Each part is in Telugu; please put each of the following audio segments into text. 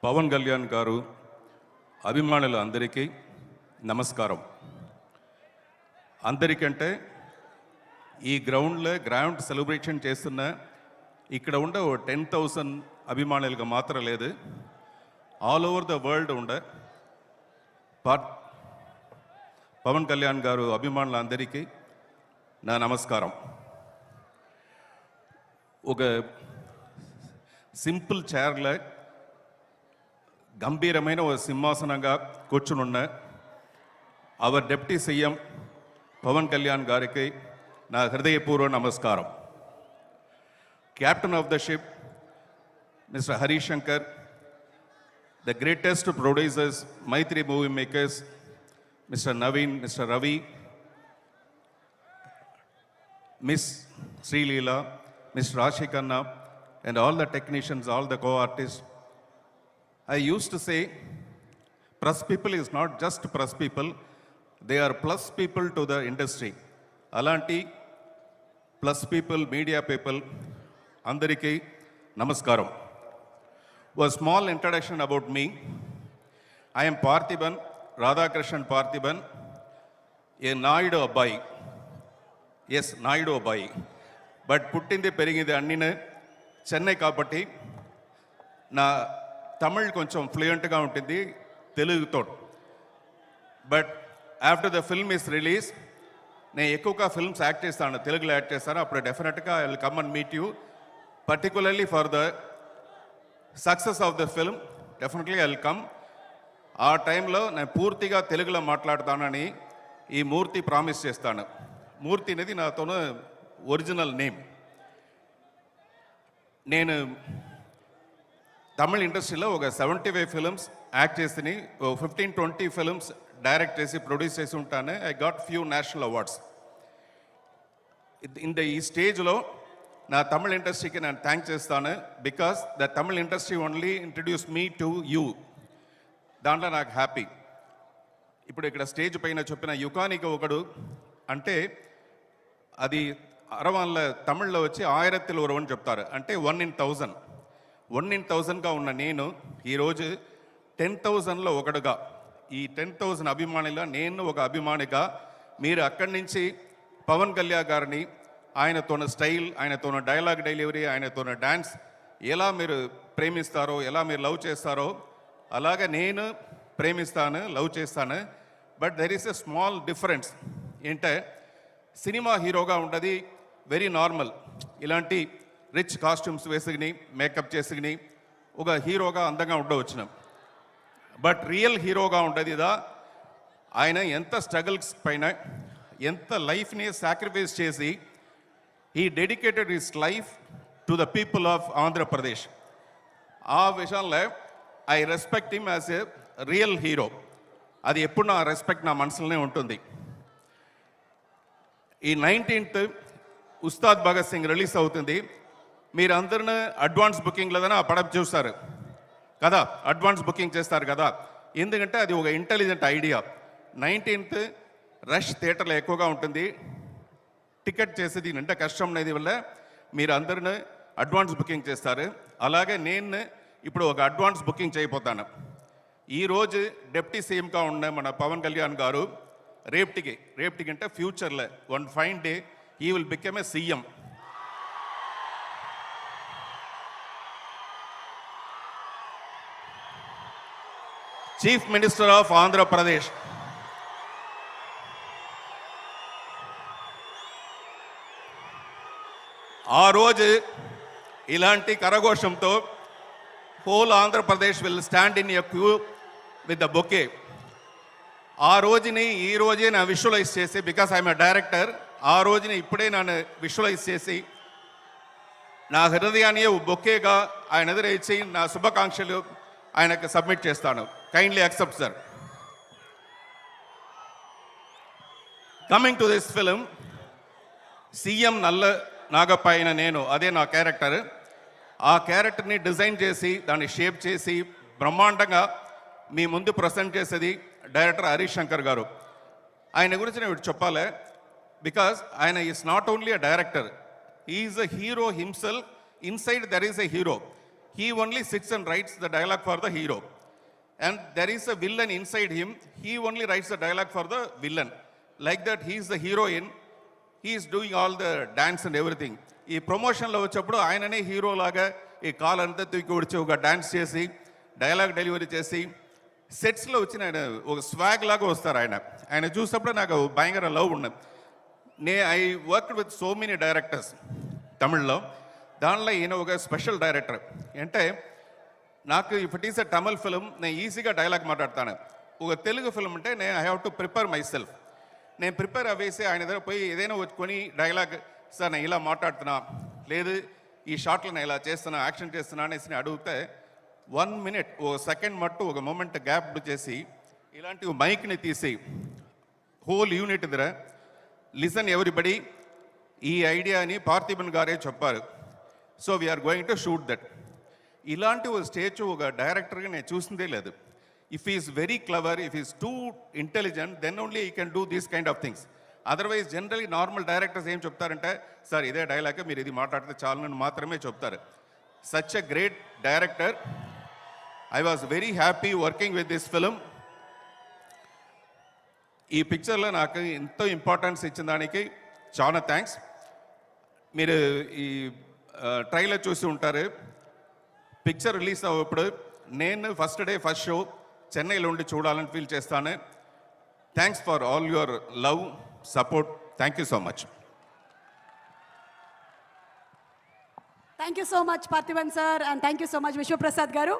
పవన్ కళ్యాణ్ గారు అభిమానులు అందరికీ నమస్కారం. అందరికంటే ఈ గ్రౌండ్ సెలబ్రేషన్ చేస్తున్న ఇక్కడ ఉండే 10,000 అభిమానులకు మాత్రం లేదు, ఆల్ ఓవర్ ద వరల్డ్ ఉండే పవన్ కళ్యాణ్ గారు అభిమానులందరికీ నా నమస్కారం. ఒక సింపుల్ చైర్లో గంభీరమైన ఒక సింహాసనంగా కూర్చునున్న our deputy CM Pawan Kalyan గారికి నా హృదయపూర్వ నమస్కారం. Captain of the ship mister Harishankar, the greatest producers, Mythri movie makers, mister Naveen, mister Ravi, miss Sreeleela, mister Raashi Khanna, and all the technicians, all the co-artists. I used to say, press people is not just press people, they are plus people to the industry. Alanti, plus people, media people, andariki namaskaram. A small introduction about me. I am Parthiban, Radhakrishnan Parthiban, a Naidu Abbai. Yes, Naidu Abbai. But puttindi perigindi annine Chennai కాబట్టి నా తమిళ్ కొంచెం ఫ్లూయెంట్గా ఉంటుంది తెలుగుతో. But after the film is release నేను ఎక్కువగా ఫిల్మ్స్ యాక్ట్ చేస్తాను, తెలుగులో యాక్ట్ చేస్తాను. అప్పుడు డెఫినెట్గా I will come and meet you, particularly for the success of the film. Definitely I will come. ఆ టైంలో నేను పూర్తిగా తెలుగులో మాట్లాడతానని ఈ మూర్తి ప్రామిస్ చేస్తాను. మూర్తి అనేది నాతోనే ఒరిజినల్ నేమ్. నేను తమిళ ఇండస్ట్రీలో ఒక 75 ఫిల్మ్స్ యాక్ట్ చేసి 15-20 ఫిల్మ్స్ డైరెక్ట్ చేసి ప్రొడ్యూస్ చేసి ఉంటాను. I got few national awards. ఈ స్టేజ్లో నా తమిళ ఇండస్ట్రీకి నేను థ్యాంక్ చేస్తాను, because the Tamil industry only introduce me to you. దాంట్లో నాకు హ్యాపీ. ఇప్పుడు ఇక్కడ స్టేజ్ పైన చెప్పిన యుగానికి ఒకడు అంటే అది అరవాళ్ళ తమిళ్లో వచ్చి 1000 ఒరువని చెప్తారు, అంటే 1 in 1000. 1 in 1000గా ఉన్న నేను ఈరోజు 10,000లో ఒకడుగా, ఈ 10,000 అభిమానిలో నేను ఒక అభిమానిగా, మీరు అక్కడి నుంచి పవన్ కళ్యాణ్ గారిని ఆయనతోన స్టైల్, ఆయనతోన డైలాగ్ డెలివరీ, ఆయనతోన డ్యాన్స్ ఎలా మీరు ప్రేమిస్తారో, ఎలా మీరు లవ్ చేస్తారో అలాగే నేను ప్రేమిస్తాను, లవ్ చేస్తాను. But there is a small difference. ఏంటంటే సినిమా హీరోగా ఉండదు వెరీ నార్మల్, ఇలాంటి రిచ్ కాస్ట్యూమ్స్ వేసుకుని మేకప్ చేసుకుని ఒక హీరోగా అందంగా ఉండవచ్చును. బట్ రియల్ హీరోగా ఉండదు ఇదా, ఆయన ఎంత స్ట్రగుల్స్ పైన ఎంత లైఫ్ని సాక్రిఫైస్ చేసి he dedicated his life to the people of Andhra Pradesh. ఆ విషయంలో I respect him as a real hero. అది ఎప్పుడు నా రెస్పెక్ట్ నా మనసులోనే ఉంటుంది. ఈ 19th ఉస్తాద్ భగత్ సింగ్ రిలీజ్ అవుతుంది. మీరు అందరినీ అడ్వాన్స్ బుకింగ్లోనే ఆ పడం చూస్తారు కదా, అడ్వాన్స్ బుకింగ్ చేస్తారు కదా, ఎందుకంటే అది ఒక ఇంటెలిజెంట్ ఐడియా. 19th రష్ థియేటర్లో ఎక్కువగా ఉంటుంది, టికెట్ చేసేది అంటే కష్టం అనేది వల్ల మీరు అందరినీ అడ్వాన్స్ బుకింగ్ చేస్తారు. అలాగే నేను ఇప్పుడు ఒక అడ్వాన్స్ బుకింగ్ చేయబోతాను. ఈరోజు డిప్యూటీ సీఎంగా ఉన్న మన పవన్ కళ్యాణ్ గారు రేపటికి అంటే ఫ్యూచర్లో one fine day he will become a CM. Chief Minister of Andhra Pradesh. ఆ రోజు ఇలాంటి కరఘోషంతో whole Andhra Pradesh will stand in a queue with the bouquet. ఆ రోజుని ఈ రోజే నా విజువలైజ్ చేసి, బికాస్ ఐఎమ్ ఎ డైరెక్టర్, ఆ రోజుని ఇప్పుడే నన్ను విజువలైజ్ చేసి నా హృదయాన్ని బొకేగా ఆయన ఎదురు ఇచ్చి నా శుభాకాంక్షలు ఆయనకు సబ్మిట్ చేస్తాను. Kindly accept sir. Coming to this film, CM నల్ల నాగప్ప అయిన నేను, అదే నా క్యారెక్టర్. ఆ క్యారెక్టర్ని డిజైన్ చేసి దాన్ని షేప్ చేసి బ్రహ్మాండంగా మీ ముందు ప్రజెంట్ చేసేది డైరెక్టర్ హరిశంకర్ గారు. ఆయన గురించి నేను చెప్పాలి, బికాస్ ఆయన is not only a director, he is a hero himself. Inside there is a hero. he only sits and writes the dialogue for the hero. And there is a villain inside him, he only writes the dialogue for the villain. Like that, he is the heroine, he is doing all the dance and everything. ఈ ప్రమోషన్లో వచ్చేప్పుడు ఆయననే హీరో లాగా ఈ కాల్ అంతా తూకి వచ్చి ఒక డాన్స్ చేసి డైలాగ్ డెలివరీ చేసి సెట్స్లో వచ్చిన ఆయన ఒక స్వాగ్ లాగా వస్తారు. ఆయన చూసినప్పుడు నాకు భయంకర లవ్ ఉన్నది. I worked with so many directors తమిళ్లో. దానిలో ఈయన ఒక స్పెషల్ డైరెక్టర్. అంటే నాకు if it is a Tamil film నేను ఈజీగా డైలాగ్ మాట్లాడతాను. ఒక తెలుగు ఫిల్మ్ అంటే నేను I have to prepare my self. నేను ప్రిపేర్ అవ్వేసి ఆయన దగ్గర పోయి ఏదైనా వచ్చుకొని డైలాగ్, సార్ నేను ఇలా మాట్లాడుతున్నా, లేదు ఈ షాట్లో నేను ఇలా చేస్తున్నా, యాక్షన్ చేస్తున్నా అనేసి అడిగితే 1 minute ఓ సెకండ్ మట్టు ఒక మూమెంట్ గ్యాప్ చేసి ఇలాంటి మైక్ని తీసి హోల్ యూనిట్ దగ్గర లిసన్ ఎవ్రీబడి, ఈ ఐడియాని పార్థిబన్ గారే చెప్పారు, so we're going to shoot that. ఇలాంటి ఒక స్టేజ్ ఒక డైరెక్టర్గా నేను చూసిందే లేదు. If he's very clever, if he's too intelligent, then only he can do these kind of things. Otherwise generally normal directors ఏం చెప్తారంటే, సార్ ఇదే డైలాగ్ మీరు ఇది మాట్లాడితే చాలని మాత్రమే చెప్తారు. Such a great director. I was very happy working with this film. ఈ పిక్చర్లో నాకు ఎంతో ఇంపార్టెన్స్ ఇచ్చిన దానికి చాలా థ్యాంక్స్. మీరు ఈ ట్రైలర్ చూసి ఉంటారు. పిక్చర్ రిలీజ్ అవ్వప్పుడు నేను ఫస్ట్ డే ఫస్ట్ షో చెన్నైలో ఉండి చూడాలని ఫీల్ చేస్తాను. Thanks for all your love, support. Thank you so much. Thank you so much Parthiban sir, and thank you so much Vishwaprasad గారు.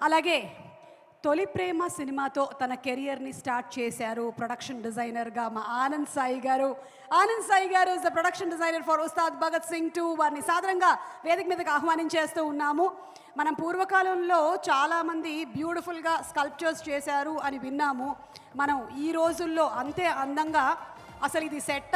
అలాగే తొలి ప్రేమ సినిమాతో తన కెరియర్ని స్టార్ట్ చేశారు ప్రొడక్షన్ డిజైనర్గా మా ఆనంద్ సాయి గారు. ఆనంద్ సాయి గారు is the production designer for Ustaad Bhagat Singh 2. వారిని సాధారణంగా వేదిక మీదకి ఆహ్వానించేస్తూ ఉన్నాము. మనం పూర్వకాలంలో చాలామంది బ్యూటిఫుల్గా స్కల్ప్చర్స్ చేశారు అని విన్నాము. మనం ఈ రోజుల్లో అంతే అందంగా అసలు ఇది సెట్